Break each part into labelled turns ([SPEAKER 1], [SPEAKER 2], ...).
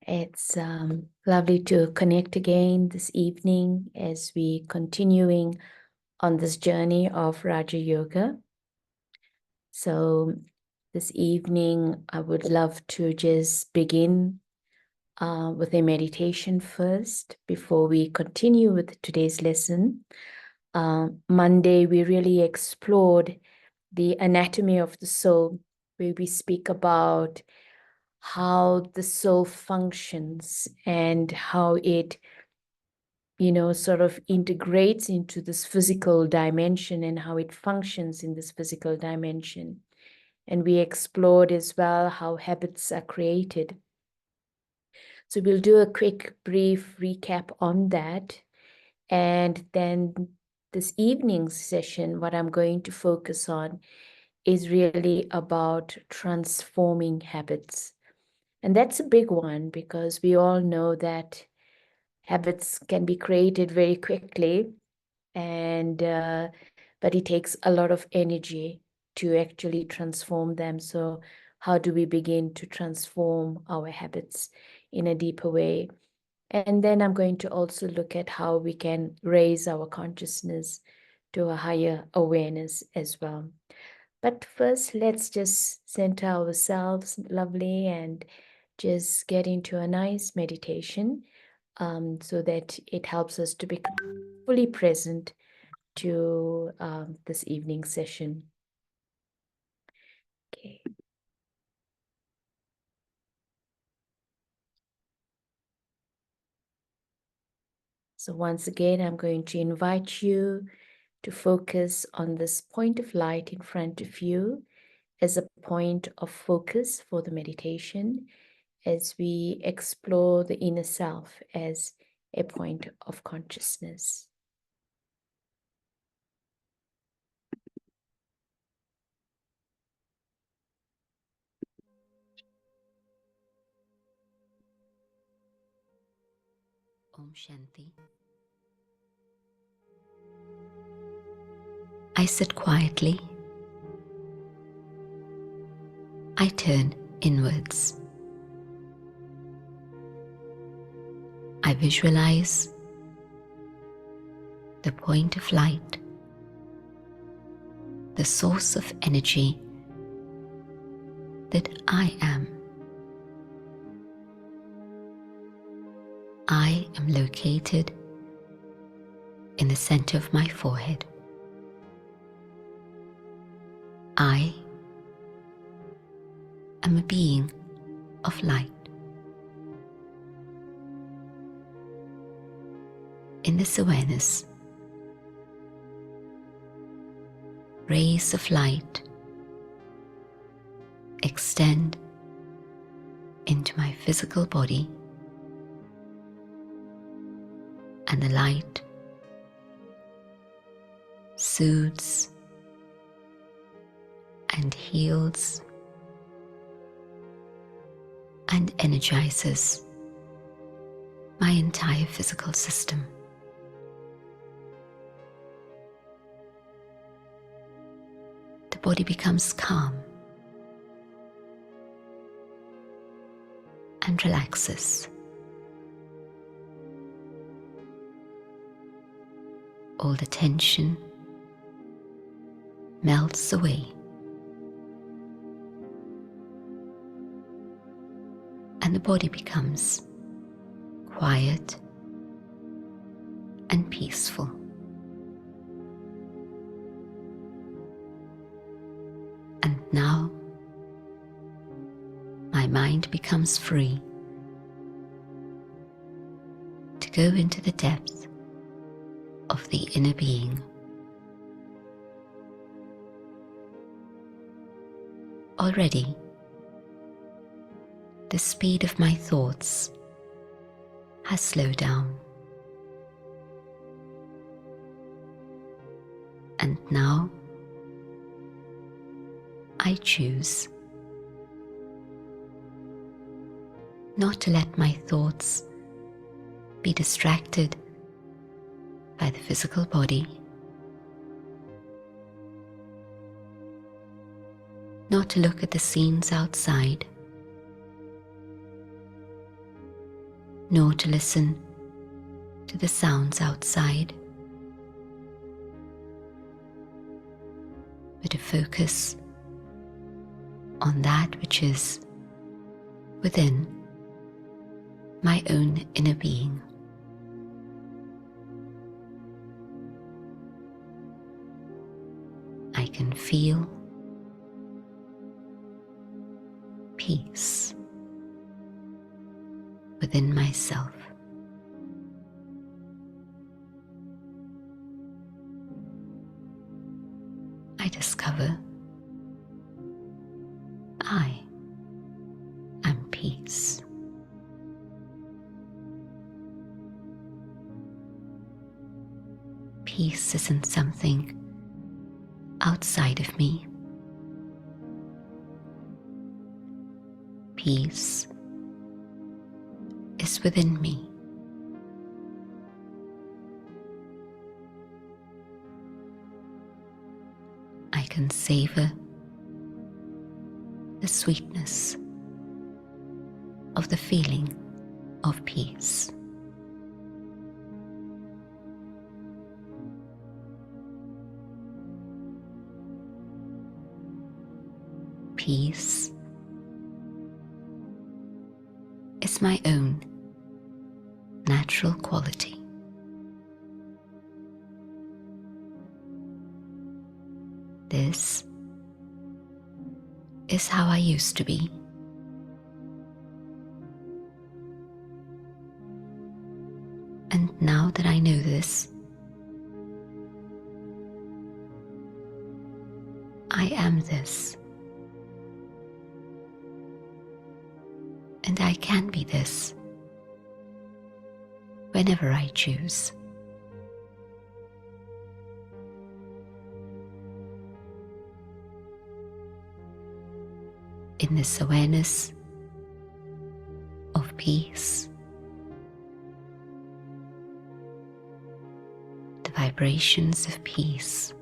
[SPEAKER 1] It's lovely to connect again this evening as we continuing on this journey of Raja Yoga. So this evening, I would love to just begin with a meditation first before we continue with today's lesson. Monday, we really explored the anatomy of the soul, where we speak about how the soul functions and how it, sort of integrates into this physical dimension and how it functions in this physical dimension. And we explored as well how habits are created. So we'll do a quick, brief recap on that. And then this evening's session, what I'm going to focus on is really about transforming habits. And that's a big one because we all know that habits can be created very quickly, and but it takes a lot of energy to actually transform them. So how do we begin to transform our habits in a deeper way? And then I'm going to also look at how we can raise our consciousness to a higher awareness as well. But first, let's just center ourselves lovely and just get into a nice meditation, so that it helps us to become fully present to this evening session. Okay. So once again, I'm going to invite you to focus on this point of light in front of you as a point of focus for the meditation, as we explore the inner self as a point of consciousness.
[SPEAKER 2] Om Shanti. I sit quietly. I turn inwards. I visualize the point of light, the source of energy that I am. I am located in the center of my forehead. I am a being of light. In this awareness, rays of light extend into my physical body, and the light soothes and heals and energizes my entire physical system. The body becomes calm and relaxes. All the tension melts away, and the body becomes quiet and peaceful. And now my mind becomes free to go into the depth of the inner being. Already, the speed of my thoughts has slowed down. And now, I choose not to let my thoughts be distracted by the physical body, not to look at the scenes outside, nor to listen to the sounds outside, but to focus on that which is within my own inner being. I can feel peace within myself. I discover I am peace. Peace isn't something outside of me. Peace is within me. I can savor the sweetness of the feeling of peace. Peace is my own natural quality. This is how I used to be. And now that I know this, I am this. And I can be this whenever I choose. In this awareness of peace, the vibrations of peace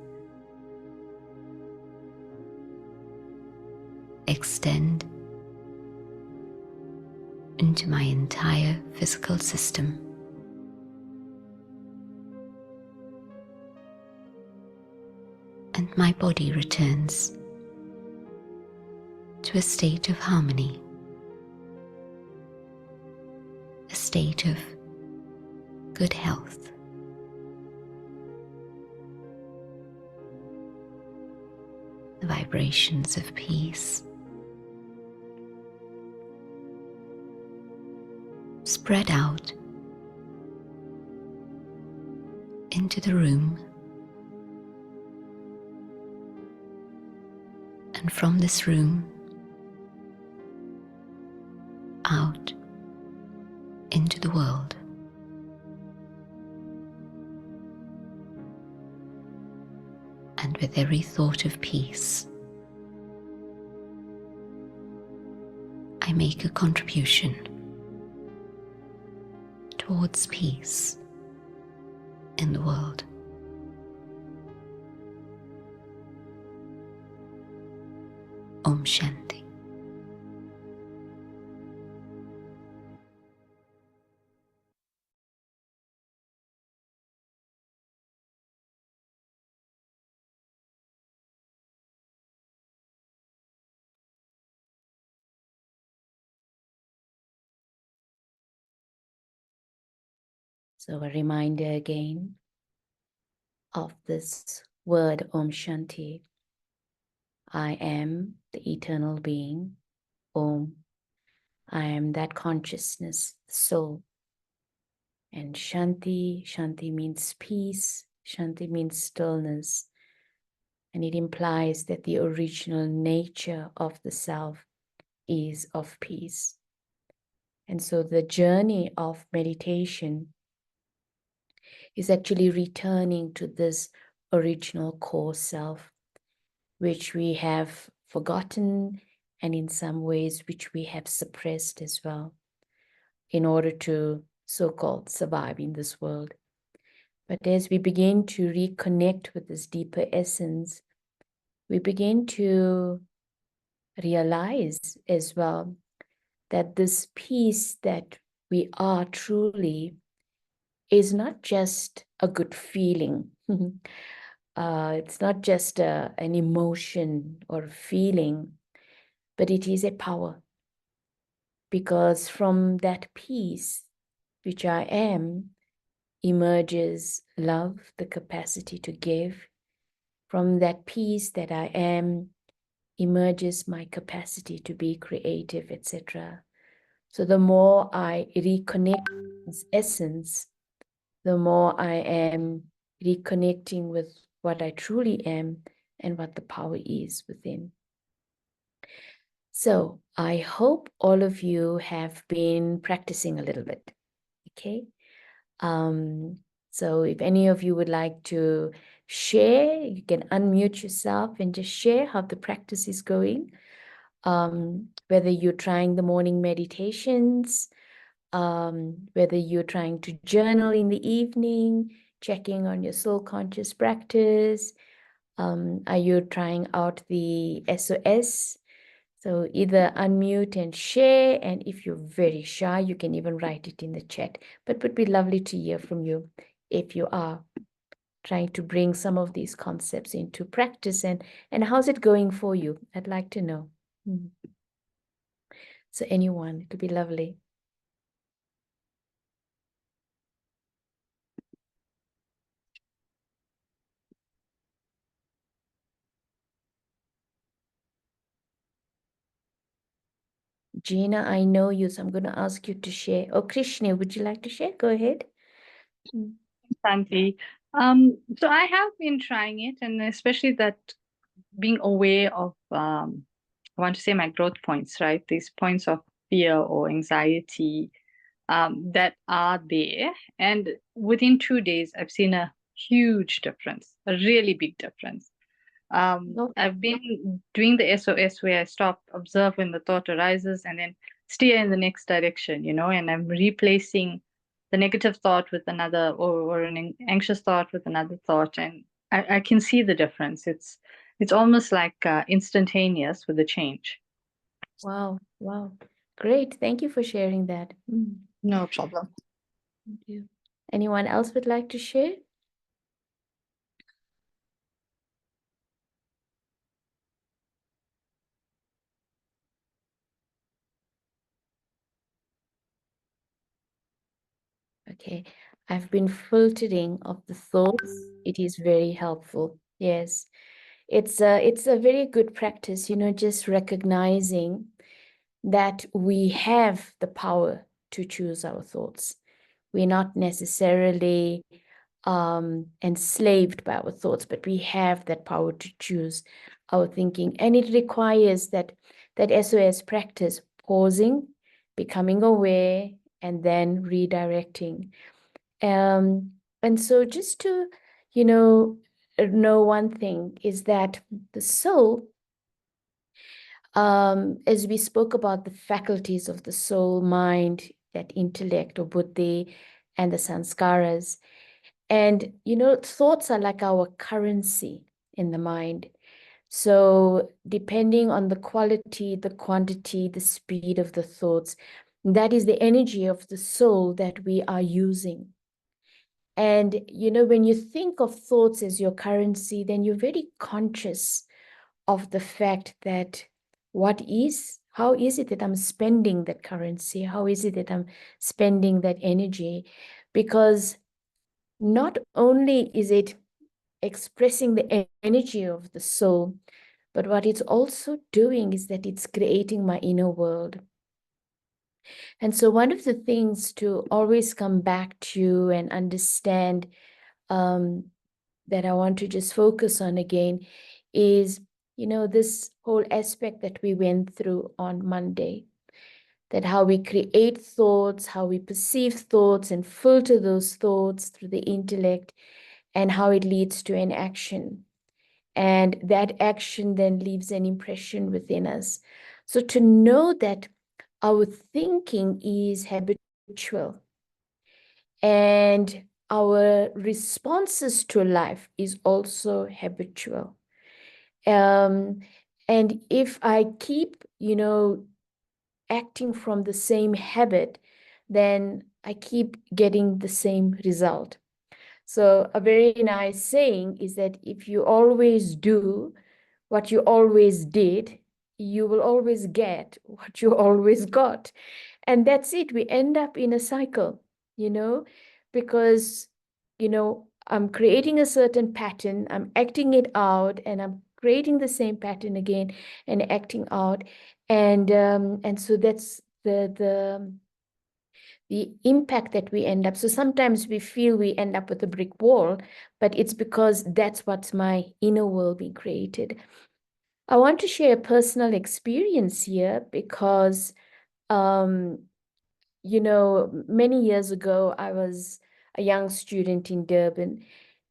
[SPEAKER 2] extend into my entire physical system. And my body returns to a state of harmony, a state of good health. The vibrations of peace spread out into the room, and from this room out into the world. And with every thought of peace, I make a contribution towards peace in the world. Om Shanti.
[SPEAKER 1] So a reminder again of this word Om Shanti. I am the eternal being, Om. I am that consciousness, soul. And Shanti, Shanti means peace, Shanti means stillness. And it implies that the original nature of the self is of peace. And so the journey of meditation is actually returning to this original core self, which we have forgotten and in some ways which we have suppressed as well in order to so-called survive in this world. But as we begin to reconnect with this deeper essence, we begin to realize as well that this peace that we are truly is not just a good feeling. It's not just an emotion or a feeling, but it is a power. Because from that peace, which I am, emerges love, the capacity to give. From that peace that I am, emerges my capacity to be creative, etc. So the more I reconnect with this essence, the more I am reconnecting with what I truly am and what the power is within. So I hope all of you have been practicing a little bit, okay? So if any of you would like to share, you can unmute yourself and just share how the practice is going. Whether you're trying the morning meditations, whether you're trying to journal in the evening, checking on your soul conscious practice, are you trying out the SOS? So either unmute and share, and if you're very shy, you can even write it in the chat. But it would be lovely to hear from you if you are trying to bring some of these concepts into practice, and how's it going for you? I'd like to know. So anyone, it would be lovely. Gina, I know you, so I'm going to ask you to share. Oh, Krishna, would you like to share? Go ahead.
[SPEAKER 3] Santi. So I have been trying it, and especially that being aware of, I want to say my growth points, right? These points of fear or anxiety that are there. And within 2 days, I've seen a huge difference, a really big difference.
[SPEAKER 1] No.
[SPEAKER 3] I've been doing the SOS where I stop, observe when the thought arises, and then steer in the next direction, and I'm replacing the negative thought with another, or an anxious thought with another thought. And I can see the difference. It's almost like instantaneous with the change.
[SPEAKER 1] Wow. Wow. Great. Thank you for sharing that.
[SPEAKER 3] No problem.
[SPEAKER 1] Thank you. Anyone else would like to share? Okay. I've been filtering of the thoughts. It is very helpful. Yes. It's a very good practice, just recognizing that we have the power to choose our thoughts. We're not necessarily enslaved by our thoughts, but we have that power to choose our thinking. And it requires that SOS practice, pausing, becoming aware, and then redirecting. And so just to, know one thing is that the soul, as we spoke about the faculties of the soul, mind, that intellect or buddhi, and the sanskaras, and thoughts are like our currency in the mind. So depending on the quality, the quantity, the speed of the thoughts, that is the energy of the soul that we are using. And when you think of thoughts as your currency, then you're very conscious of the fact that how is it that I'm spending that currency? How is it that I'm spending that energy? Because not only is it expressing the energy of the soul, but what it's also doing is that it's creating my inner world. And so one of the things to always come back to and understand that I want to just focus on again is, this whole aspect that we went through on Monday, that how we create thoughts, how we perceive thoughts and filter those thoughts through the intellect, and how it leads to an action. And that action then leaves an impression within us. So to know that our thinking is habitual and our responses to life is also habitual. And if I keep, acting from the same habit, then I keep getting the same result. So a very nice saying is that if you always do what you always did, you will always get what you always got. And that's it. We end up in a cycle, because, I'm creating a certain pattern, I'm acting it out, and I'm creating the same pattern again and acting out. And so that's the impact that we end up. So sometimes we feel we end up with a brick wall, but it's because that's what's my inner world being created. I want to share a personal experience here because, many years ago, I was a young student in Durban,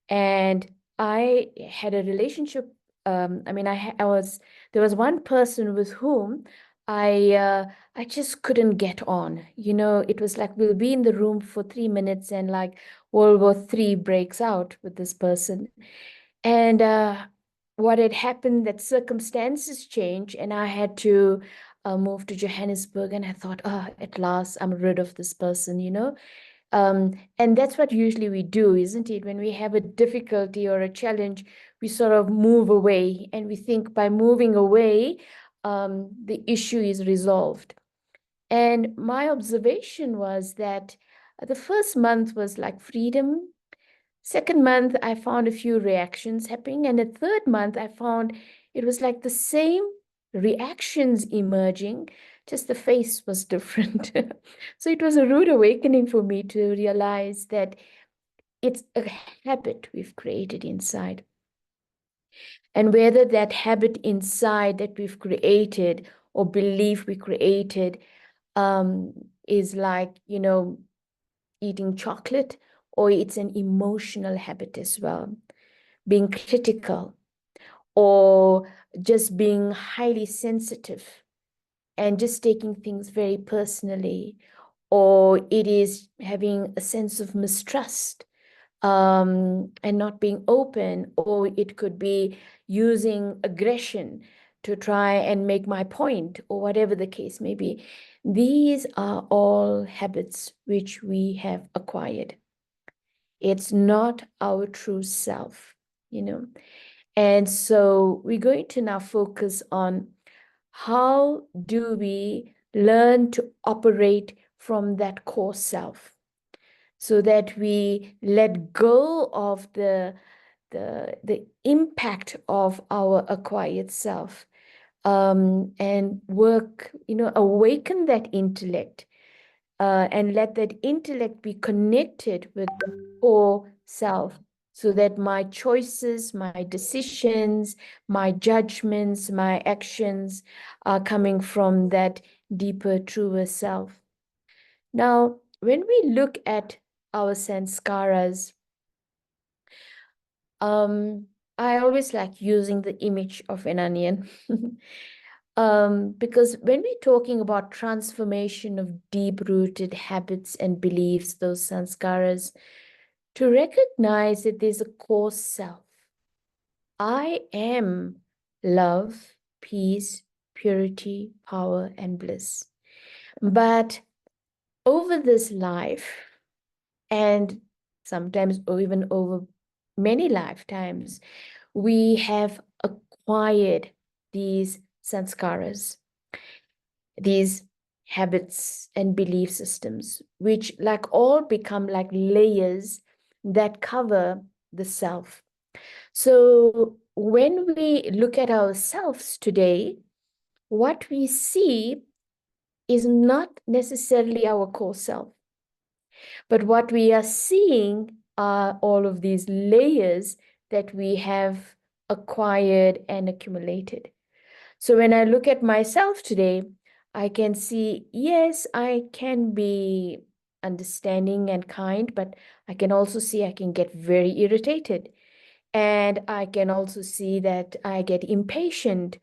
[SPEAKER 1] and I had a relationship. There was one person with whom I just couldn't get on. It was like we'll be in the room for 3 minutes and like World War III breaks out with this person. And what had happened, that circumstances change, and I had to move to Johannesburg, and I thought, oh, at last I'm rid of this person. And that's what usually we do, isn't it? When we have a difficulty or a challenge, we sort of move away, and we think by moving away, the issue is resolved. And my observation was that the first month was like freedom. Second month, I found a few reactions happening. And the third month, I found it was like the same reactions emerging, just the face was different. So it was a rude awakening for me to realize that it's a habit we've created inside. And whether that habit inside that we've created or belief we created is like, eating chocolate, or it's an emotional habit as well, being critical, or just being highly sensitive and just taking things very personally, or it is having a sense of mistrust and not being open, or it could be using aggression to try and make my point, or whatever the case may be. These are all habits which we have acquired. It's not our true self, And so we're going to now focus on how do we learn to operate from that core self, so that we let go of the impact of our acquired self, and work, awaken that intellect, and let that intellect be connected with the core self, so that my choices, my decisions, my judgments, my actions are coming from that deeper, truer self. Now, when we look at our sanskaras, I always like using the image of an onion. Because when we're talking about transformation of deep-rooted habits and beliefs, those sanskaras, to recognize that there's a core self. I am love, peace, purity, power, and bliss. But over this life, and sometimes even over many lifetimes, we have acquired these sanskaras, these habits and belief systems, which like all become like layers that cover the self. So when we look at ourselves today, what we see is not necessarily our core self, but what we are seeing are all of these layers that we have acquired and accumulated. So when I look at myself today, I can see, yes, I can be understanding and kind, but I can also see I can get very irritated. And I can also see that I get impatient,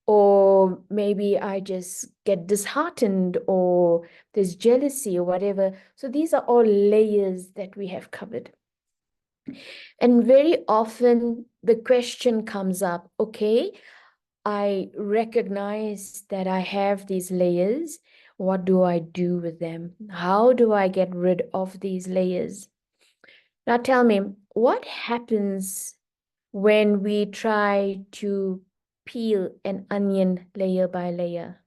[SPEAKER 1] or maybe I just get disheartened, or there's jealousy or whatever. So these are all layers that we have covered. And very often the question comes up, okay, I recognize that I have these layers. What do I do with them? How do I get rid of these layers? Now tell me, what happens when we try to peel an onion layer by layer?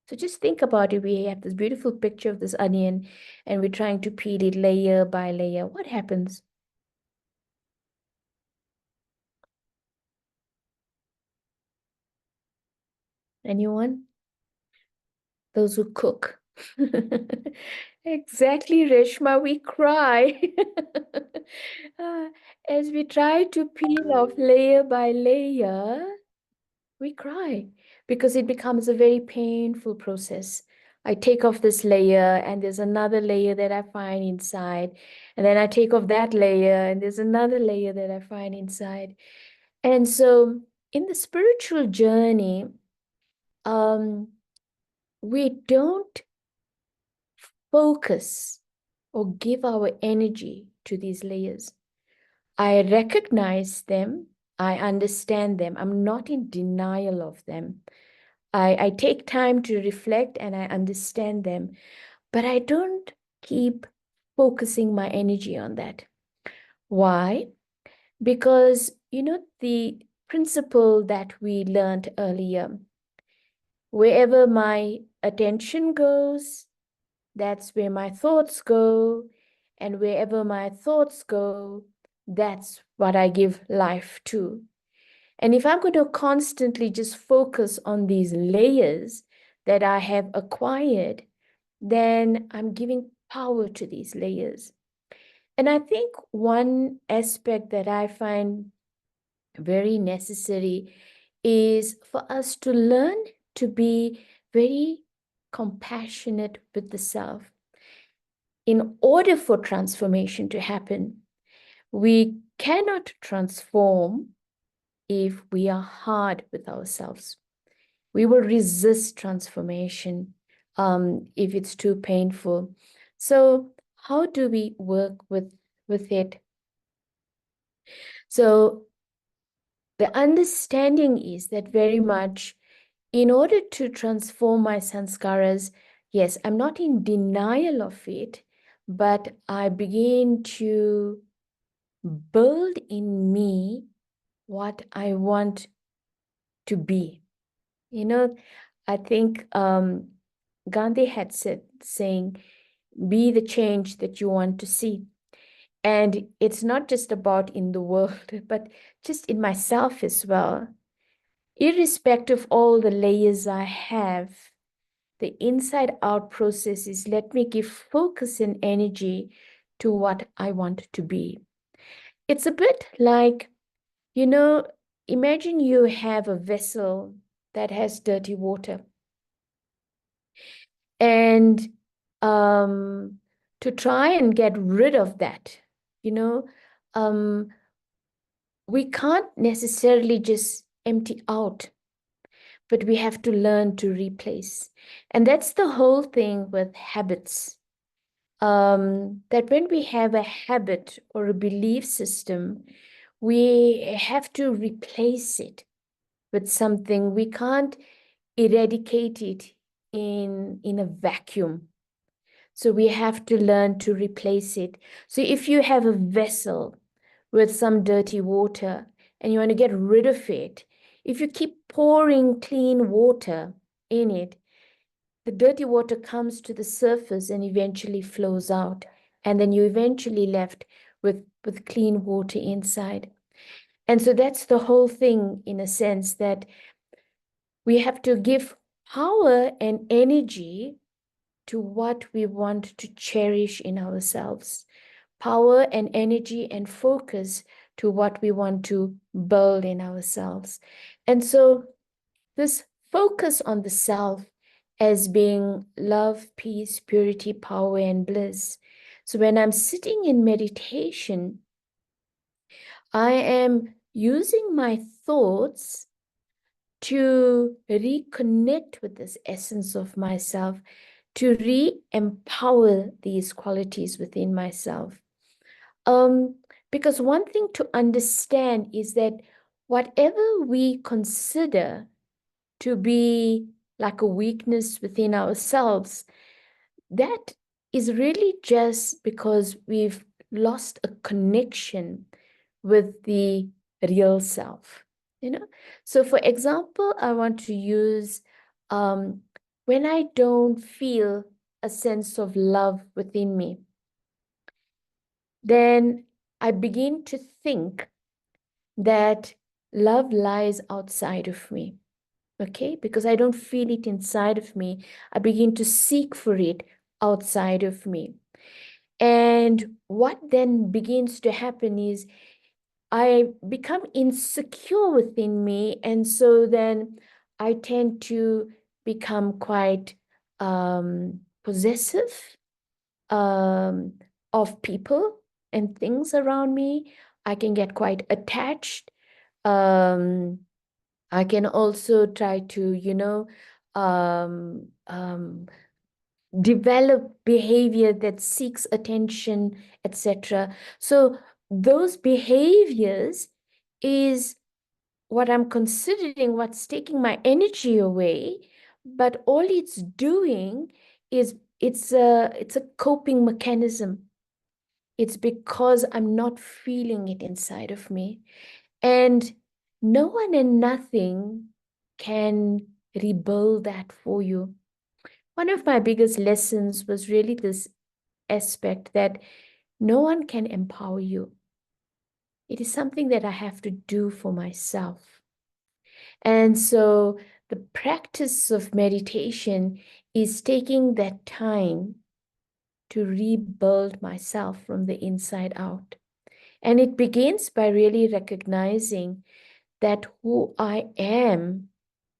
[SPEAKER 1] So just think about it. We have this beautiful picture of this onion and we're trying to peel it layer by layer. What happens? Anyone? Those who cook. Exactly, Reshma, we cry. As we try to peel off layer by layer, we cry because it becomes a very painful process. I take off this layer and there's another layer that I find inside. And then I take off that layer and there's another layer that I find inside. And so in the spiritual journey, we don't focus or give our energy to these layers. I recognize them. I understand them. I'm not in denial of them. I take time to reflect and I understand them, but I don't keep focusing my energy on that. Why? Because, the principle that we learned earlier, wherever my attention goes, that's where my thoughts go. And wherever my thoughts go, that's what I give life to. And if I'm going to constantly just focus on these layers that I have acquired, then I'm giving power to these layers. And I think one aspect that I find very necessary is for us to learn to be very compassionate with the self. In order for transformation to happen, we cannot transform if we are hard with ourselves. We will resist transformation if it's too painful. So how do we work with it? So the understanding is that very much in order to transform my sanskaras, yes, I'm not in denial of it, but I begin to build in me what I want to be. I think Gandhi had said, saying, be the change that you want to see. And it's not just about in the world, but just in myself as well. Irrespective of all the layers I have, the inside out process is let me give focus and energy to what I want to be. It's a bit like, imagine you have a vessel that has dirty water. And to try and get rid of that, we can't necessarily just empty out, but we have to learn to replace. And that's the whole thing with habits. That when we have a habit or a belief system, we have to replace it with something. We can't eradicate it in a vacuum. So we have to learn to replace it. So if you have a vessel with some dirty water and you want to get rid of it, if you keep pouring clean water in it, the dirty water comes to the surface and eventually flows out. And then you're eventually left with clean water inside. And so that's the whole thing, in a sense, that we have to give power and energy to what we want to cherish in ourselves. Power and energy and focus to what we want to build in ourselves. And so this focus on the self as being love, peace, purity, power, and bliss. So when I'm sitting in meditation, I am using my thoughts to reconnect with this essence of myself, to re-empower these qualities within myself. Because one thing to understand is that whatever we consider to be like a weakness within ourselves, that is really just because we've lost a connection with the real self, you know. So for example, I want to use when I don't feel a sense of love within me, then I begin to think that love lies outside of me. Okay, because I don't feel it inside of me, I begin to seek for it outside of me. And what then begins to happen is I become insecure within me. And so then I tend to become quite possessive of people and things around me. I can get quite attached. Um, I can also try to, develop behavior that seeks attention, etc. So those behaviors is what I'm considering what's taking my energy away, but all it's doing is it's a coping mechanism. It's because I'm not feeling it inside of me. And no one and nothing can rebuild that for you. One of my biggest lessons was really this aspect that no one can empower you. It is something that I have to do for myself. And so the practice of meditation is taking that time to rebuild myself from the inside out. And it begins by really recognizing that who I am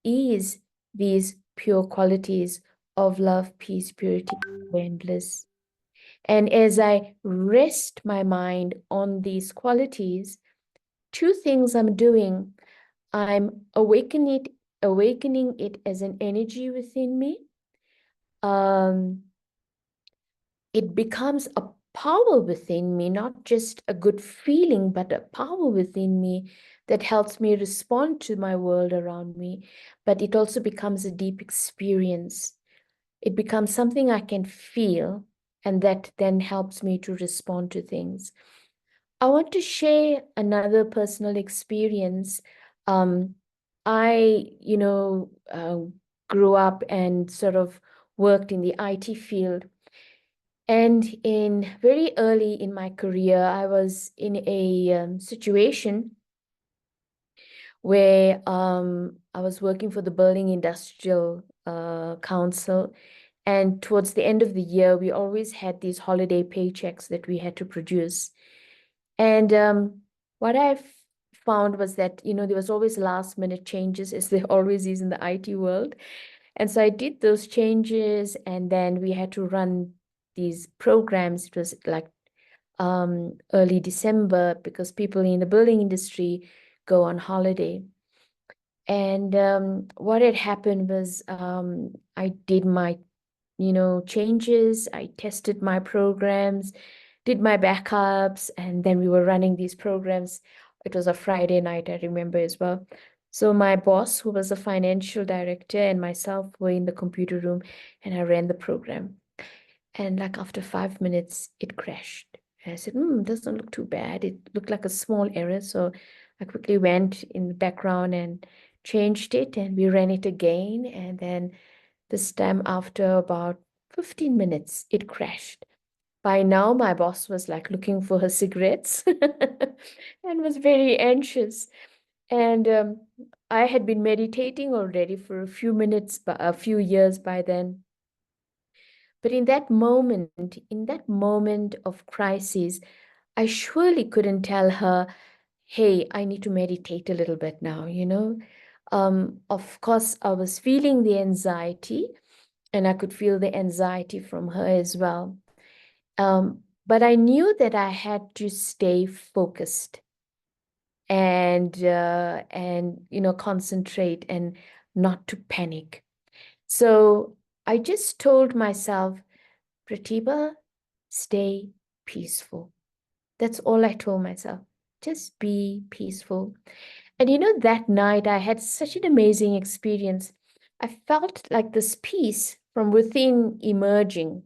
[SPEAKER 1] is these pure qualities of love, peace, purity, and bliss. And as I rest my mind on these qualities, two things I'm doing. I'm awakening it as an energy within me. It becomes a power within me, not just a good feeling, but a power within me that helps me respond to my world around me. But it also becomes a deep experience. It becomes something I can feel, and that then helps me to respond to things. I want to share another personal experience. Um, I grew up and sort of worked in the IT field. And in very early in my career, I was in a situation where I was working for the Building Industrial Council. And towards the end of the year, we always had these holiday paychecks that we had to produce. And what I found was that, there was always last minute changes, as there always is in the IT world. And so I did those changes, and then we had to run these programs. It was like early December because people in the building industry go on holiday. And what had happened was I did my, changes. I tested my programs, did my backups, and then we were running these programs. It was a Friday night, I remember as well. So my boss, who was a financial director, and myself were in the computer room, and I ran the program. And like after 5 minutes, it crashed. And I said, doesn't look too bad. It looked like a small error. So I quickly went in the background and changed it, and we ran it again. And then this time, after about 15 minutes, it crashed. By now, my boss was like looking for her cigarettes and was very anxious. And I had been meditating already for a few minutes, a few years by then. But in that moment of crisis, I surely couldn't tell her, hey, I need to meditate a little bit now, Of course, I was feeling the anxiety, and I could feel the anxiety from her as well. But I knew that I had to stay focused and concentrate and not to panic. So I just told myself, Pratibha, stay peaceful. That's all I told myself. Just be peaceful. And that night I had such an amazing experience. I felt like this peace from within emerging.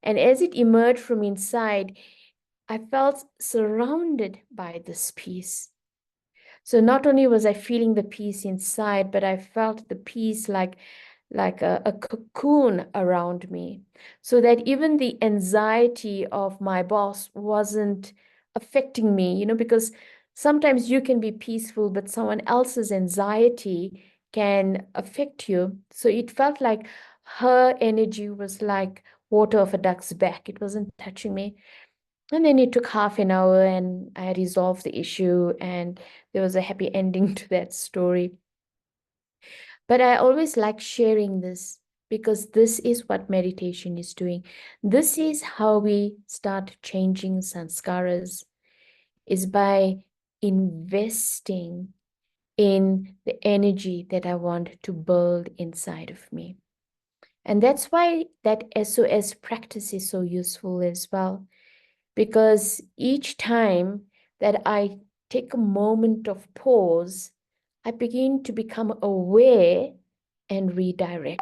[SPEAKER 1] And as it emerged from inside, I felt surrounded by this peace. So not only was I feeling the peace inside, but I felt the peace like a cocoon around me, so that even the anxiety of my boss wasn't affecting me, because sometimes you can be peaceful, but someone else's anxiety can affect you. So it felt like her energy was like water off a duck's back. It wasn't touching me. And then it took half an hour and I resolved the issue, and there was a happy ending to that story. But I always like sharing this because this is what meditation is doing. This is how we start changing sanskaras, is by investing in the energy that I want to build inside of me. And that's why that SOS practice is so useful as well. Because each time that I take a moment of pause, I begin to become aware and redirect.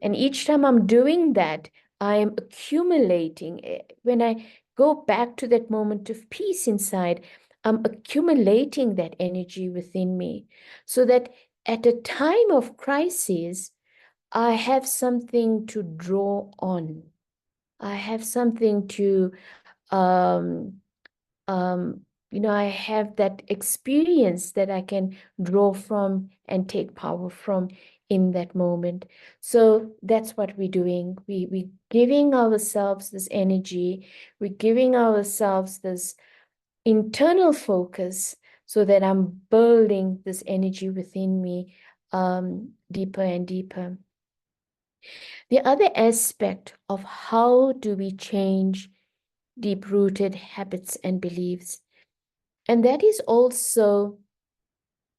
[SPEAKER 1] And each time I'm doing that, I am accumulating. When I go back to that moment of peace inside, I'm accumulating that energy within me so that at a time of crisis, I have something to draw on. I have something to um, I have that experience that I can draw from and take power from in that moment. So that's what we're doing. We giving ourselves this energy. We're giving ourselves this internal focus so that I'm building this energy within me deeper and deeper. The other aspect of how do we change deep-rooted habits and beliefs, and that is also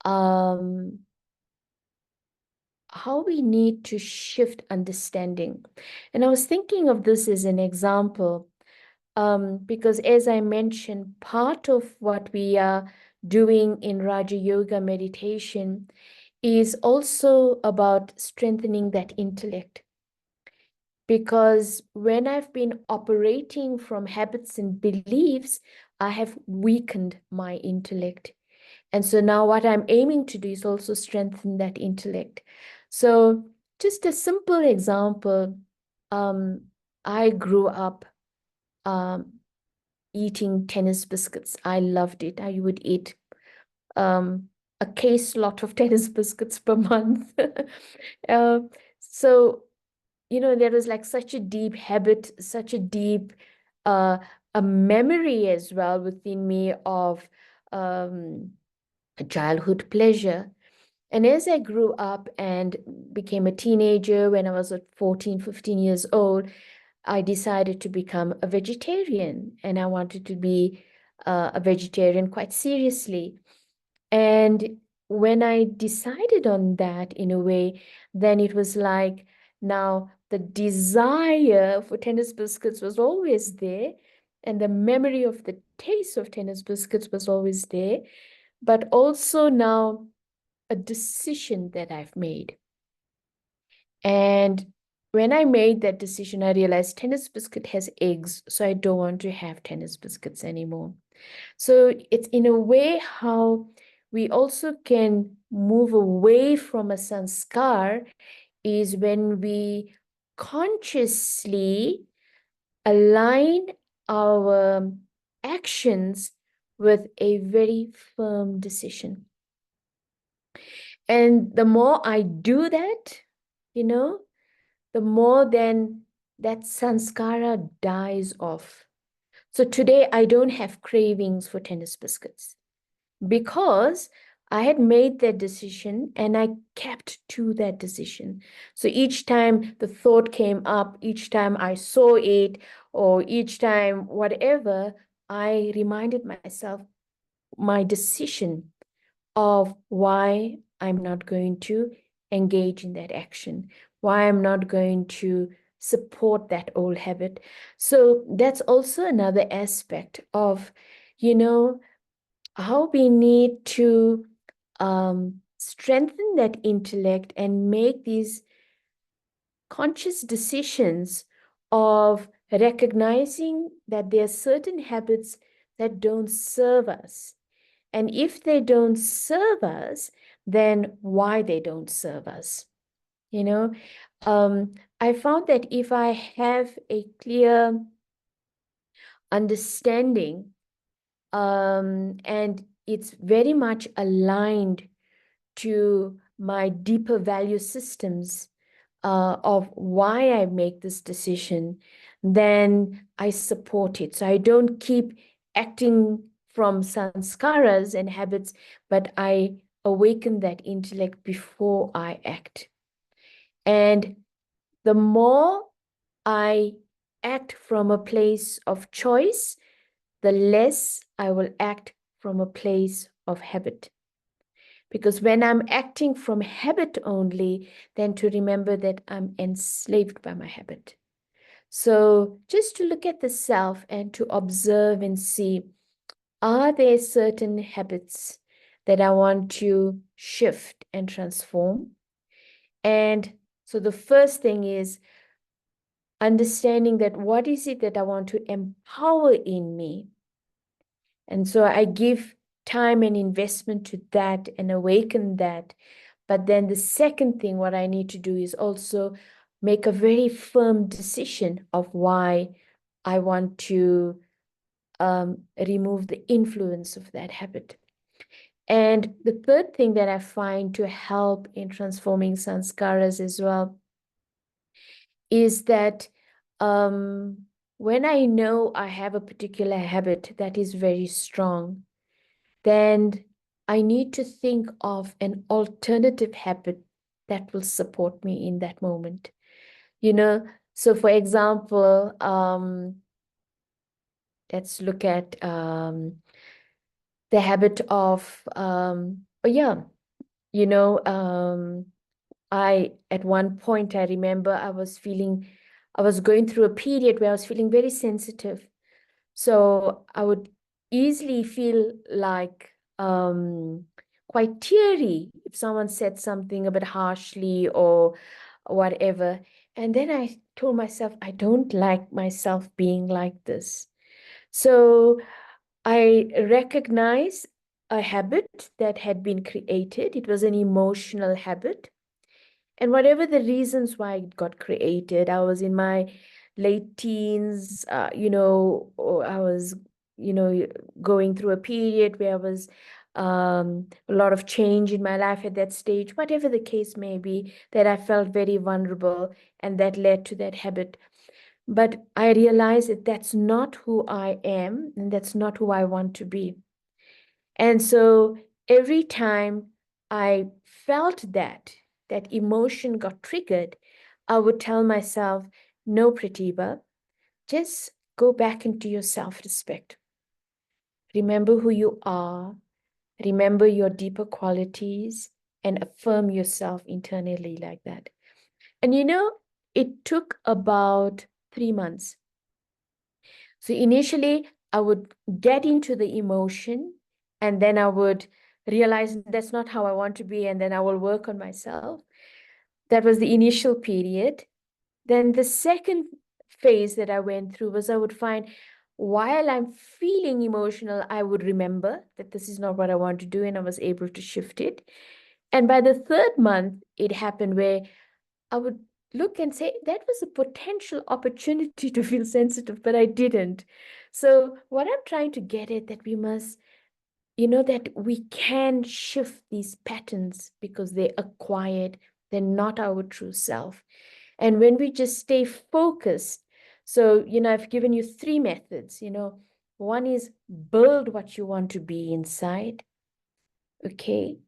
[SPEAKER 1] how we need to shift understanding. And I was thinking of this as an example because, as I mentioned, part of what we are doing in Raja Yoga meditation is also about strengthening that intellect. Because when I've been operating from habits and beliefs, I have weakened my intellect. And so now what I'm aiming to do is also strengthen that intellect. So just a simple example, I grew up eating tennis biscuits. I loved it. I would eat a case lot of tennis biscuits per month. So, there was like such a deep habit, such a deep a memory as well within me of a childhood pleasure. And as I grew up and became a teenager, when I was at 14, 15 years old, I decided to become a vegetarian, and I wanted to be a vegetarian quite seriously. And when I decided on that in a way, then it was like now the desire for tennis biscuits was always there, and the memory of the taste of tennis biscuits was always there, but also now a decision that I've made. And when I made that decision, I realized tennis biscuit has eggs, so I don't want to have tennis biscuits anymore. So it's in a way how we also can move away from a sanskar is when we consciously align our actions with a very firm decision. And the more I do that, the more then that sanskara dies off. So today I don't have cravings for tennis biscuits because I had made that decision and I kept to that decision. So each time the thought came up, each time I saw it, or each time whatever, I reminded myself my decision of why I'm not going to engage in that action, why I'm not going to support that old habit. So that's also another aspect of, how we need to strengthen that intellect and make these conscious decisions of recognizing that there are certain habits that don't serve us. And if they don't serve us, then why they don't serve us. You know, I found that if I have a clear understanding, and it's very much aligned to my deeper value systems of why I make this decision, then I support it. So I don't keep acting from sanskaras and habits, but I awaken that intellect before I act. And the more I act from a place of choice, the less I will act from a place of habit. Because when I'm acting from habit only, then to remember that I'm enslaved by my habit. So just to look at the self and to observe and see, are there certain habits that I want to shift and transform? And so the first thing is understanding that what is it that I want to empower in me? And so I give time and investment to that and awaken that. But then the second thing, what I need to do is also make a very firm decision of why I want to remove the influence of that habit. And the third thing that I find to help in transforming sanskaras as well is that when I know I have a particular habit that is very strong, then I need to think of an alternative habit that will support me in that moment. You know, so for example, let's look at the habit of, I, at one point, I remember I was going through a period where I was feeling very sensitive. So I would easily feel like quite teary if someone said something a bit harshly or whatever. And then I told myself, I don't like myself being like this. So I recognized a habit that had been created. It was an emotional habit. And whatever the reasons why it got created, I was in my late teens, or I was, going through a period where I was a lot of change in my life at that stage, whatever the case may be, that I felt very vulnerable and that led to that habit. But I realized that that's not who I am and that's not who I want to be. And so every time I felt that emotion got triggered, I would tell myself, no, Pratibha, just go back into your self-respect. Remember who you are, remember your deeper qualities, and affirm yourself internally like that. And it took about 3 months. So initially, I would get into the emotion, and then I would realize that's not how I want to be, and then I will work on myself. That was the initial period. Then the second phase that I went through was I would find while I'm feeling emotional, I would remember that this is not what I want to do, and I was able to shift it. And by the third month, it happened where I would look and say, that was a potential opportunity to feel sensitive, but I didn't. So what I'm trying to get at that we must, that we can shift these patterns because they're acquired, they're not our true self. And when we just stay focused, so, I've given you 3 methods, one is build what you want to be inside. Okay.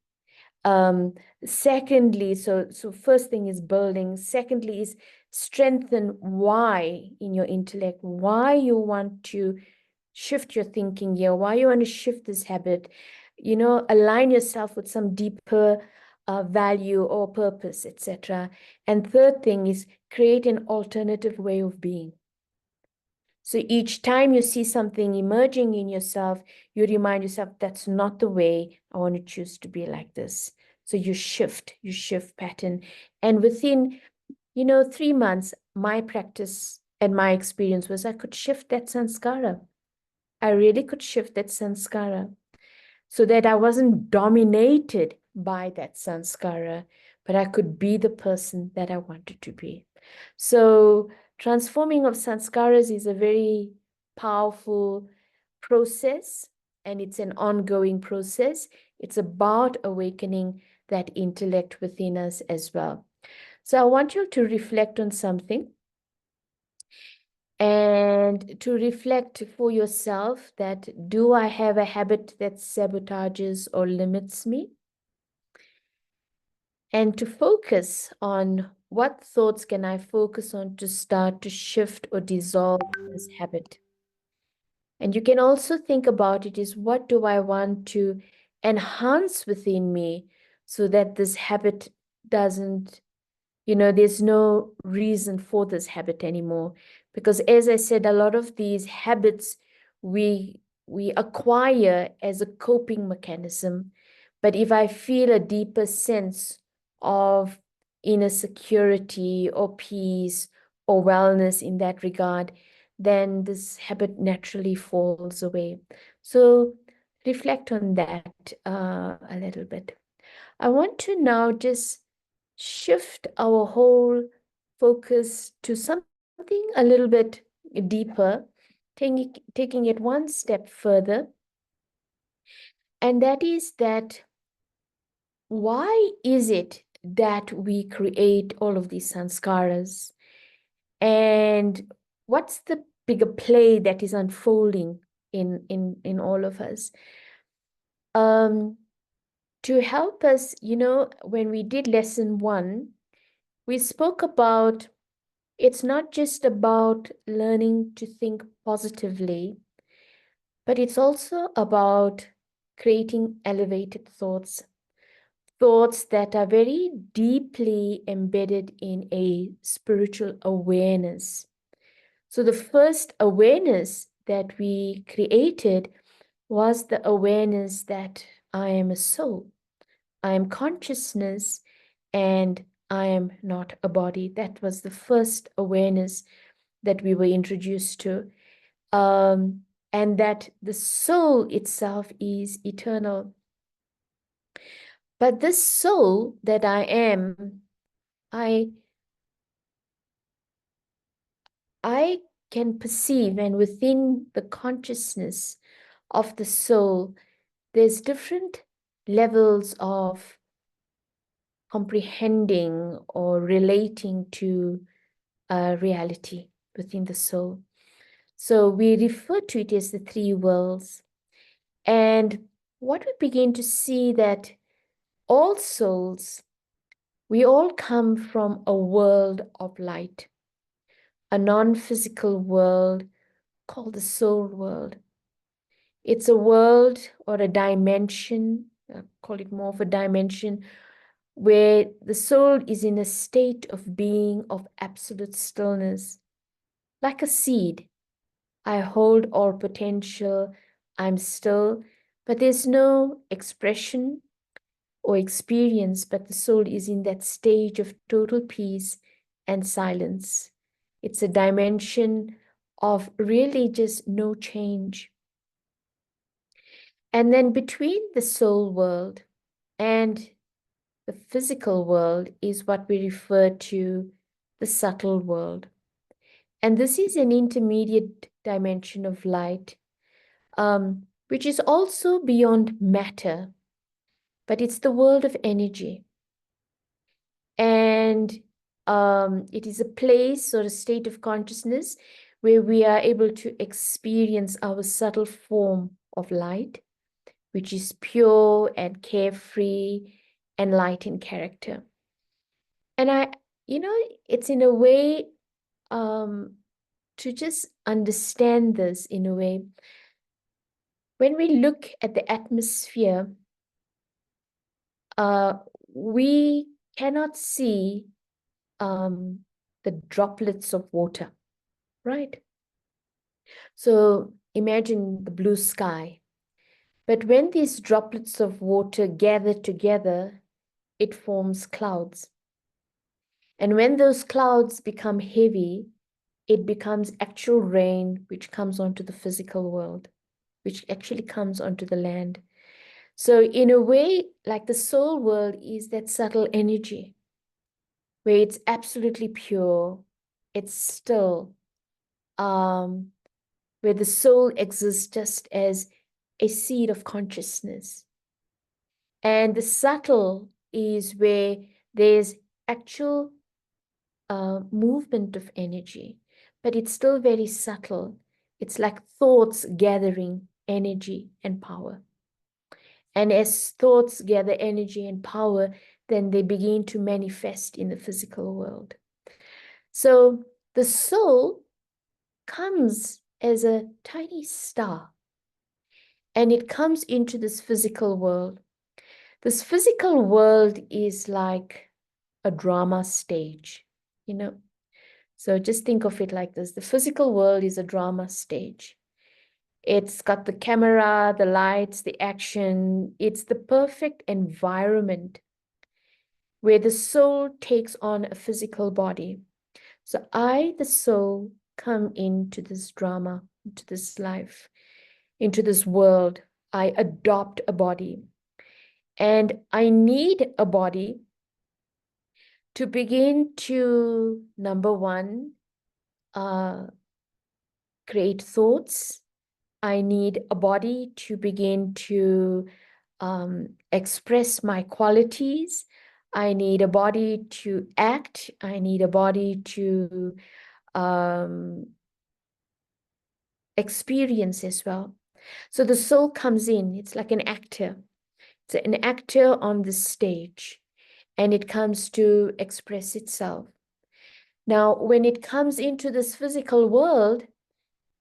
[SPEAKER 1] Secondly, so first thing is building. Secondly is strengthen why in your intellect, why you want to shift your thinking here, why you want to shift this habit, align yourself with some deeper value or purpose, etc. And third thing is create an alternative way of being. So each time you see something emerging in yourself, you remind yourself, that's not the way I want to choose to be like this. So you shift pattern. And within, 3 months, my practice and my experience was I could shift that sanskara. I really could shift that sanskara so that I wasn't dominated by that sanskara, but I could be the person that I wanted to be. So transforming of sanskaras is a very powerful process, and it's an ongoing process. It's about awakening that intellect within us as well. So I want you to reflect on something and to reflect for yourself that, do I have a habit that sabotages or limits me? And to focus on what thoughts can I focus on to start to shift or dissolve this habit. And you can also think about it is, what do I want to enhance within me so that this habit doesn't, there's no reason for this habit anymore. Because as I said, a lot of these habits we acquire as a coping mechanism. But if I feel a deeper sense of inner security or peace or wellness in that regard, then this habit naturally falls away. So reflect on that a little bit. I want to now just shift our whole focus to something a little bit deeper, taking it one step further. And that is that, why is it that we create all of these sanskaras? And what's the bigger play that is unfolding in all of us? To help us, when we did lesson 1, we spoke about, it's not just about learning to think positively, but it's also about creating elevated thoughts that are very deeply embedded in a spiritual awareness. So the first awareness that we created was the awareness that I am a soul, I am consciousness, and I am not a body. That was the first awareness that we were introduced to. And that the soul itself is eternal. But this soul that I am, I can perceive, and within the consciousness of the soul, there's different levels of comprehending or relating to reality within the soul. So we refer to it as the 3 worlds. And what we begin to see, that all souls, we all come from a world of light, a non-physical world called the soul world. It's a world or a dimension, call it more of a dimension, where the soul is in a state of being of absolute stillness. Like a seed, I hold all potential, I'm still, but there's no expression or experience, but the soul is in that stage of total peace and silence. It's a dimension of really just no change. And then between the soul world and the physical world is what we refer to the subtle world. And this is an intermediate dimension of light, which is also beyond matter, but it's the world of energy. And it is a place or a state of consciousness where we are able to experience our subtle form of light, which is pure and carefree and light in character. And it's in a way, to just understand this in a way, when we look at the atmosphere, we cannot see the droplets of water, right? So imagine the blue sky. But when these droplets of water gather together, it forms clouds. And when those clouds become heavy, it becomes actual rain, which comes onto the physical world, which actually comes onto the land. So in a way, like the soul world is that subtle energy where it's absolutely pure, it's still, where the soul exists just as a seed of consciousness. And the subtle is where there's actual movement of energy, but it's still very subtle. It's like thoughts gathering energy and power. And as thoughts gather energy and power, then they begin to manifest in the physical world. So the soul comes as a tiny star, and it comes into this physical world. This physical world is like a drama stage, you know. So just think of it like this. The physical world is a drama stage. It's got the camera, the lights, the action. It's the perfect environment where the soul takes on a physical body. So I, the soul, come into this drama, into this life, into this world. I adopt a body. And I need a body to begin to, number one, create thoughts. I need a body to begin to express my qualities. I need a body to act. I need a body to experience as well. So the soul comes in, it's like an actor. It's an actor on the stage, and it comes to express itself. Now, when it comes into this physical world,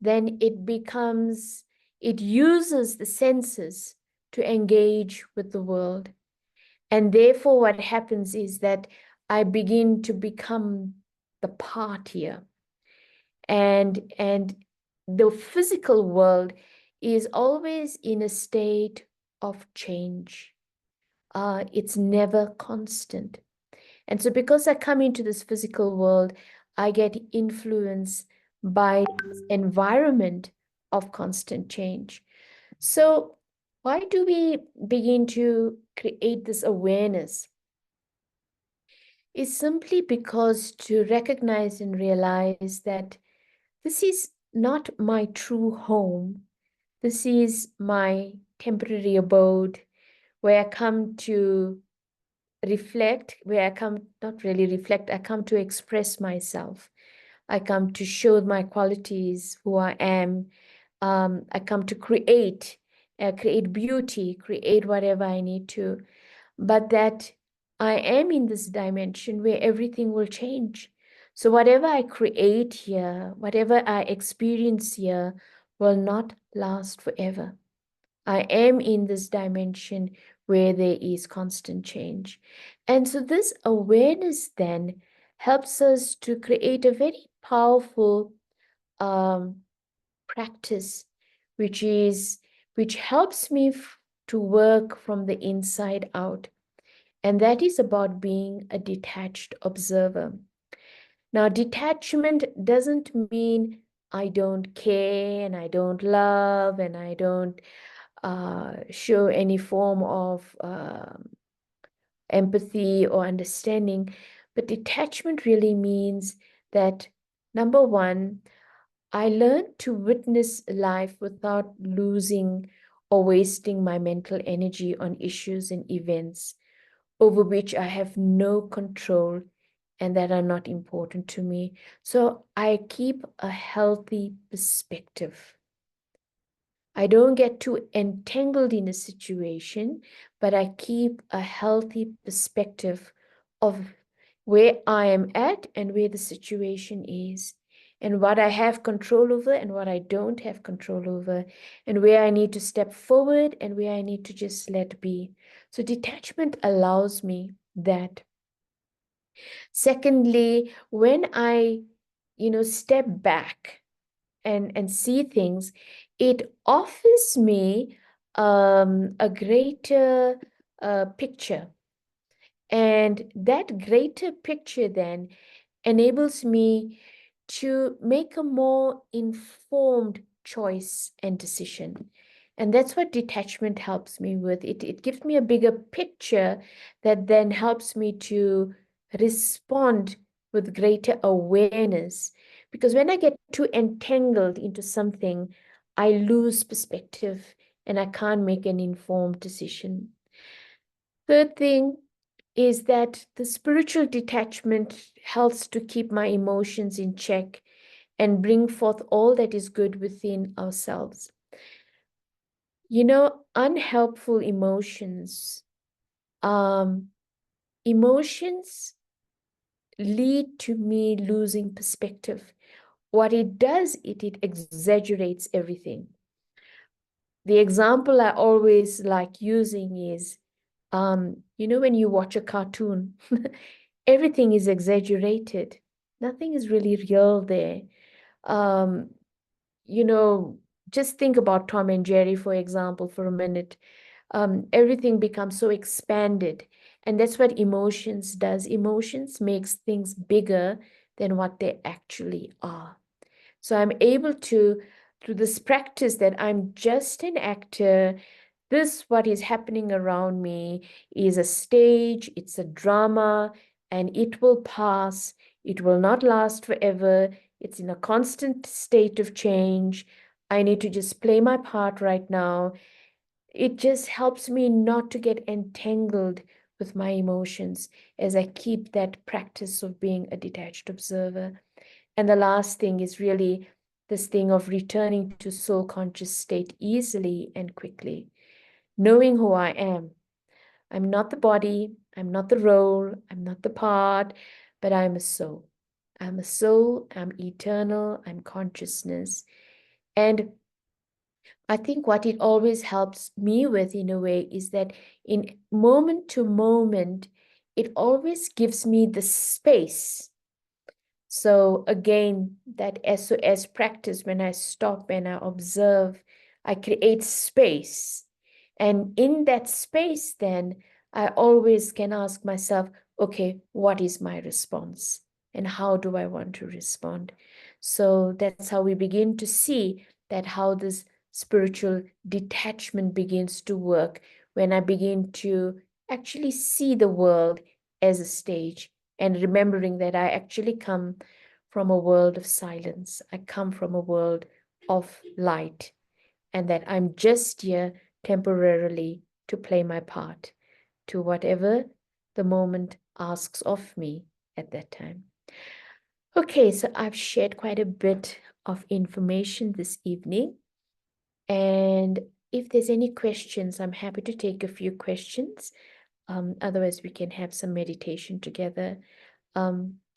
[SPEAKER 1] then it uses the senses to engage with the world. And therefore, what happens is that I begin to become the partier. And the physical world is always in a state of change. It's never constant. And so because I come into this physical world, I get influenced by this environment of constant change. So why do we begin to create this awareness? It's simply because to recognize and realize that this is not my true home. This is my temporary abode where I come to reflect, where I come, not really reflect, I come to express myself. I come to show my qualities, who I am. I come to create beauty, create whatever I need to. But that I am in this dimension where everything will change. So whatever I create here, whatever I experience here, will not last forever. I am in this dimension where there is constant change. And so this awareness then helps us to create a very powerful practice, which helps me to work from the inside out. And that is about being a detached observer. Now, detachment doesn't mean I don't care and I don't love and I don't show any form of empathy or understanding. But detachment really means that, number one, I learned to witness life without losing or wasting my mental energy on issues and events over which I have no control and that are not important to me. So I keep a healthy perspective. I don't get too entangled in a situation, but I keep a healthy perspective of where I am at and where the situation is, and what I have control over and what I don't have control over, and where I need to step forward and where I need to just let be. So detachment allows me that. Secondly, when I, step back and see things, it offers me a greater picture. And that greater picture then enables me to make a more informed choice and decision. And that's what detachment helps me with. It gives me a bigger picture that then helps me to respond with greater awareness. Because when I get too entangled into something, I lose perspective and I can't make an informed decision. Third thing is that the spiritual detachment helps to keep my emotions in check and bring forth all that is good within ourselves. You know, unhelpful emotions, emotions lead to me losing perspective. What it does, it exaggerates everything. The example I always like using is, you know, when you watch a cartoon, everything is exaggerated. Nothing is really real there. Um, you know, just think about Tom and Jerry, for example, for a minute. Everything becomes so expanded. And that's what emotions does. Emotions makes things bigger than what they actually are. So I'm able to, through this practice that I'm just an actor, this, what is happening around me, is a stage, it's a drama, and it will pass. It will not last forever. It's in a constant state of change. I need to just play my part right now. It just helps me not to get entangled with my emotions as I keep that practice of being a detached observer. And the last thing is really this thing of returning to soul conscious state easily and quickly, knowing who I am. I'm not the body, I'm not the role, I'm not the part, but I'm a soul. I'm a soul, I'm eternal, I'm consciousness. And I think what it always helps me with, in a way, is that in moment to moment, it always gives me the space. So again, that SOS practice, when I stop and I observe, I create space. And in that space, then I always can ask myself, okay, what is my response? And how do I want to respond? So that's how we begin to see that how this spiritual detachment begins to work when I begin to actually see the world as a stage and remembering that I actually come from a world of silence. I come from a world of light, and that I'm just here temporarily to play my part to whatever the moment asks of me at that time. Okay, so I've shared quite a bit of information this evening. And if there's any questions, I'm happy to take a few questions. Otherwise, we can have some meditation together.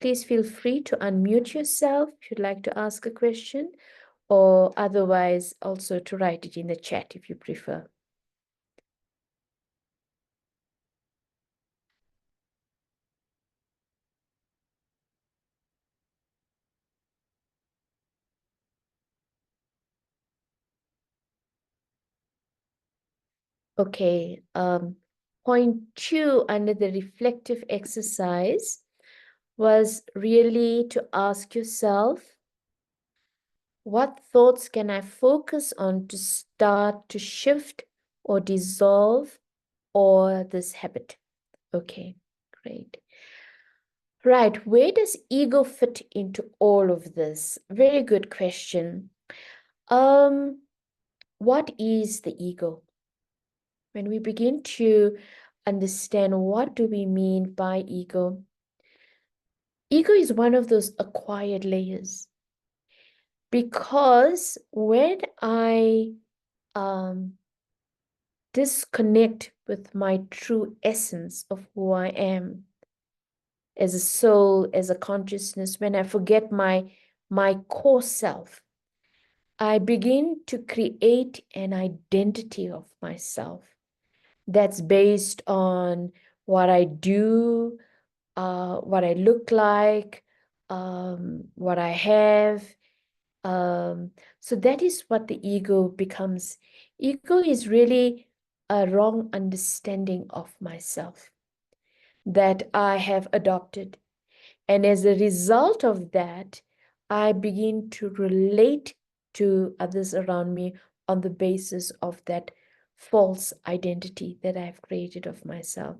[SPEAKER 1] Please feel free to unmute yourself if you'd like to ask a question, or otherwise also to write it in the chat if you prefer. Okay, point 2 under the reflective exercise was really to ask yourself, what thoughts can I focus on to start to shift or dissolve or this habit? Okay, great. Right, where does ego fit into all of this? Very good question. What is the ego? When we begin to understand what do we mean by ego, ego is one of those acquired layers. Because when I disconnect with my true essence of who I am as a soul, as a consciousness, when I forget my core self, I begin to create an identity of myself that's based on what I do, what I look like, what I have. So that is what the ego becomes. Ego is really a wrong understanding of myself. that I have adopted. And as a result of that, I begin to relate to others around me on the basis of that false identity that I've created of myself.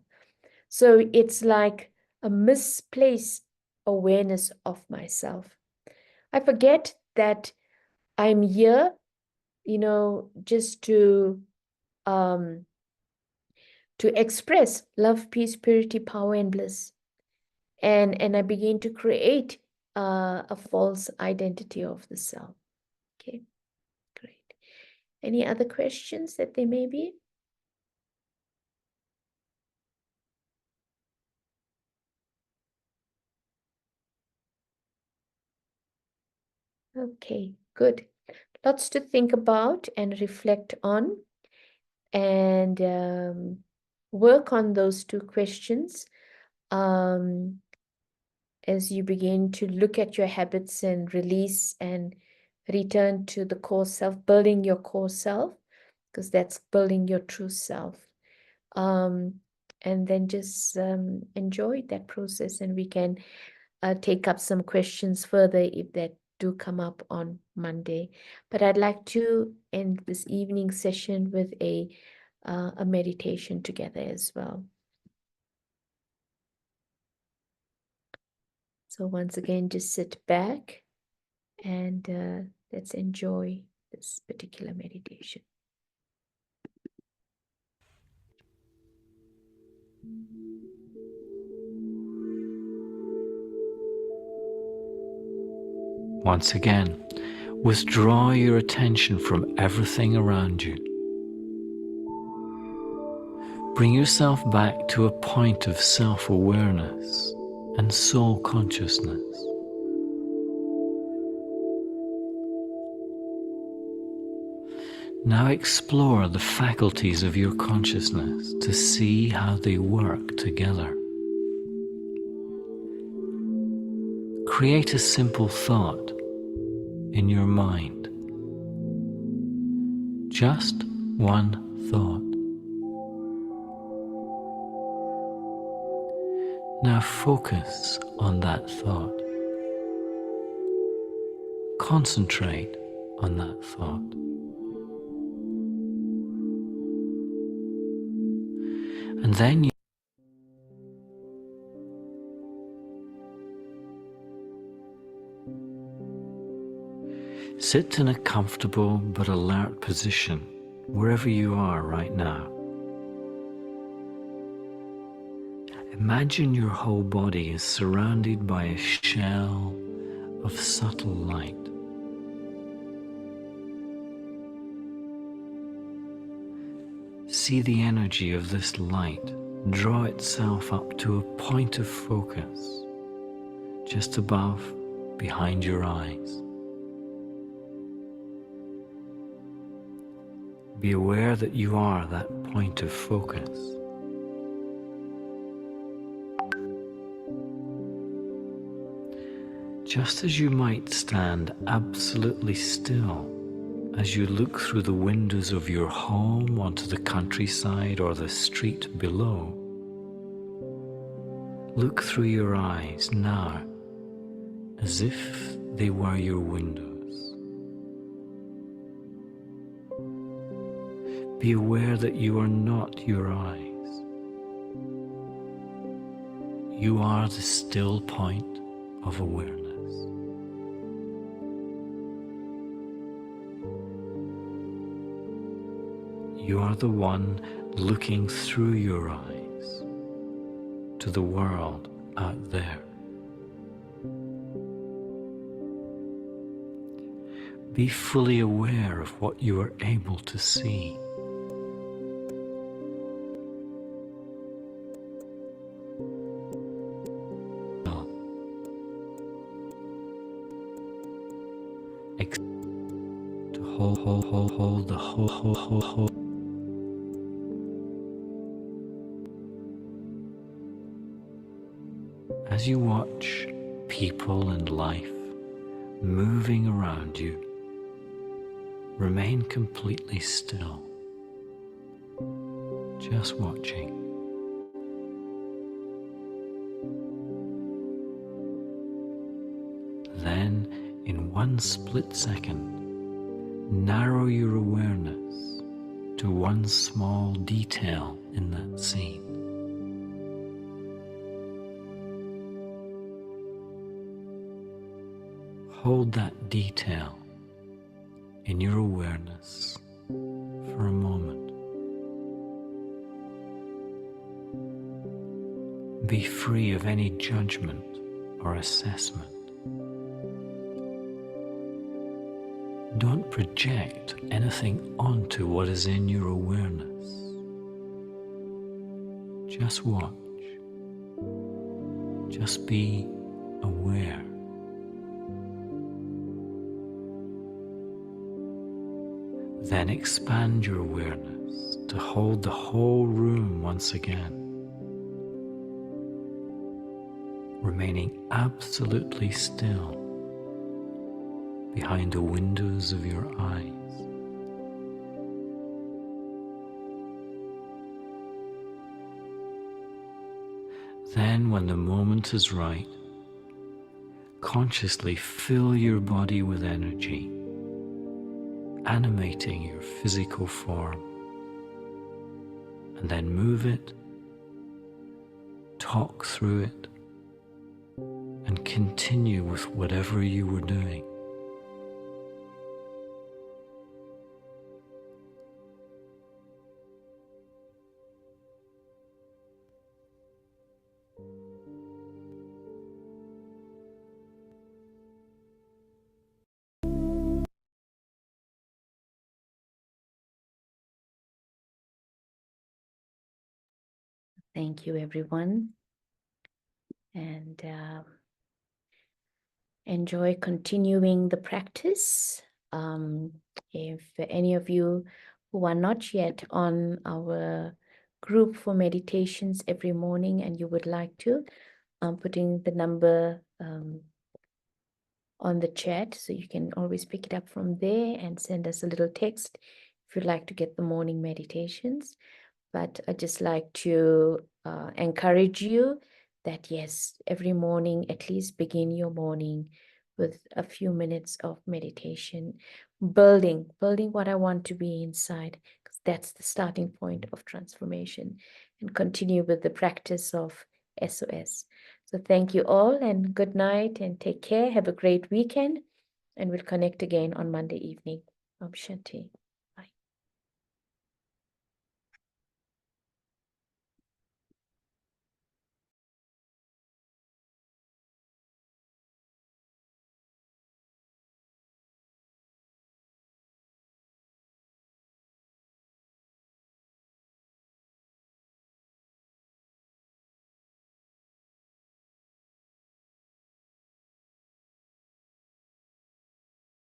[SPEAKER 1] So it's like a misplaced awareness of myself. I forget that I'm here, just to express love, peace, purity, power, and bliss. And I begin to create a false identity of the self. Okay, great. Any other questions that there may be? Okay, good. Lots to think about and reflect on, and work on those two questions as you begin to look at your habits and release and return to the core self, building your core self, because that's building your true self. And then just enjoy that process, and we can take up some questions further if that do come up on Monday. But I'd like to end this evening session with a meditation together as well. So once again, just sit back and let's enjoy this particular meditation.
[SPEAKER 4] Once again, withdraw your attention from everything around you. Bring yourself back to a point of self-awareness and soul consciousness. Now explore the faculties of your consciousness to see how they work together. Create a simple thought in your mind. Just one thought. Now focus on that thought. Concentrate on that thought. And then sit in a comfortable but alert position wherever you are right now. Imagine your whole body is surrounded by a shell of subtle light. See the energy of this light draw itself up to a point of focus just above, behind your eyes. Be aware that you are that point of focus. Just as you might stand absolutely still as you look through the windows of your home onto the countryside or the street below, look through your eyes now as if they were your windows. Be aware that you are not your eyes. You are the still point of awareness. You are the one looking through your eyes to the world out there. Be fully aware of what you are able to see. To hold the whole. As you watch people and life moving around you, remain completely still, just watching. Then, in one split second, narrow your awareness to one small detail in that scene. Hold that detail in your awareness for a moment. Be free of any judgment or assessment. Don't project anything onto what is in your awareness. Just watch. Just be aware. Then expand your awareness to hold the whole room once again, remaining absolutely still behind the windows of your eyes. Then, when the moment is right, consciously fill your body with energy, animating your physical form, and then move it, talk through it, and continue with whatever you were doing.
[SPEAKER 1] Thank you, everyone. And enjoy continuing the practice. If any of you who are not yet on our group for meditations every morning and you would like to, I'm putting the number on the chat, so you can always pick it up from there and send us a little text if you'd like to get the morning meditations. But I'd just like to encourage you that yes, every morning, at least begin your morning with a few minutes of meditation, building what I want to be inside, because that's the starting point of transformation, and continue with the practice of SOS. So thank you all, and good night, and take care. Have a great weekend, and we'll connect again on Monday evening. Om Shanti.